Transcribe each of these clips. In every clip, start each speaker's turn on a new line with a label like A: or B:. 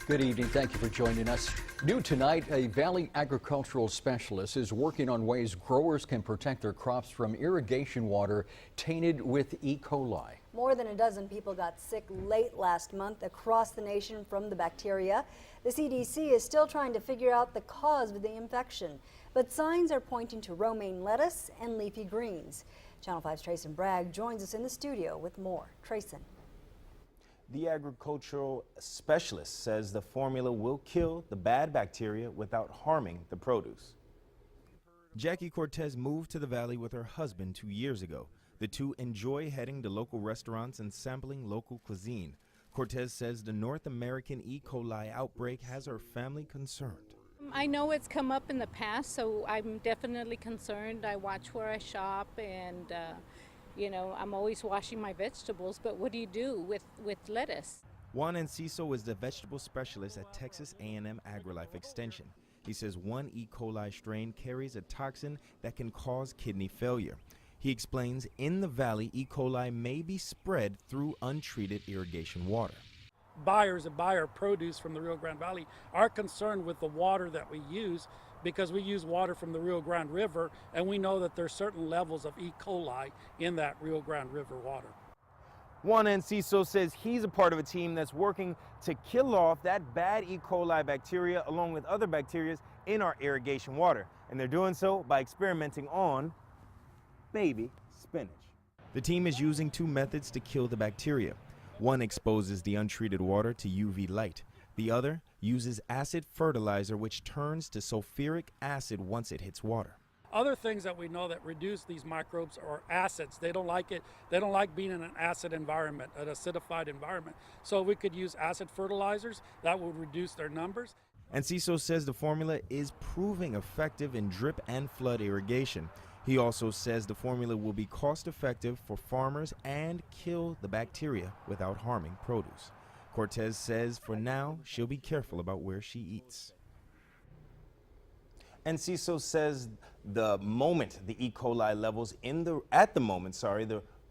A: Good evening. Thank you for joining us. New tonight, a Valley agricultural specialist is working on ways growers can protect their crops from irrigation water tainted with E. coli.
B: More than a dozen people got sick late last month across the nation from the bacteria. The CDC is still trying to figure out the cause of the infection, but signs are pointing to romaine lettuce and leafy greens. Channel 5's Trayson Bragg joins us in the studio with more. Trayson.
C: The agricultural specialist says the formula will kill the bad bacteria without harming the produce. Jackie Cortez moved to the Valley with her husband 2 years ago. The two enjoy heading to local restaurants and sampling local cuisine. Cortez says the North American E. coli outbreak has her family concerned.
D: I know it's come up in the past, so I'm definitely concerned. I watch where I shop, and you know, I'm always washing my vegetables, but what do you do with lettuce?
C: Juan Enciso is the vegetable specialist at Texas A&M AgriLife Extension. He says one E. coli strain carries a toxin that can cause kidney failure. He explains in the valley, E. coli may be spread through untreated irrigation water.
E: Buyers that buy our produce from the Rio Grande Valley are concerned with the water that we use, because we use water from the Rio Grande River, and we know that there's certain levels of E. coli in that Rio Grande River water.
C: Juan Enciso says he's a part of a team that's working to kill off that bad E. coli bacteria along with other bacteria in our irrigation water. And they're doing so by experimenting on baby spinach. The team is using two methods to kill the bacteria. One exposes the untreated water to UV light. The other uses acid fertilizer, which turns to sulfuric acid once it hits water.
E: Other things that we know that reduce these microbes are acids. They don't like it. They don't like being in an acid environment, an acidified environment. So we could use acid fertilizers that would reduce their numbers.
C: Enciso says the formula is proving effective in drip and flood irrigation. He also says the formula will be cost effective for farmers and kill the bacteria without harming produce. Cortez says for now she'll be careful about where she eats. Enciso says the E. coli levels in the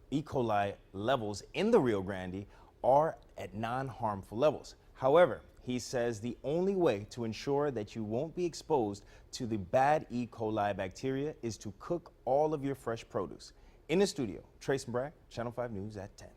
C: E. coli levels in the Rio Grande are at non-harmful levels. However, he says the only way to ensure that you won't be exposed to the bad E. coli bacteria is to cook all of your fresh produce. In the studio, Trayson Bragg, Channel 5 News at 10.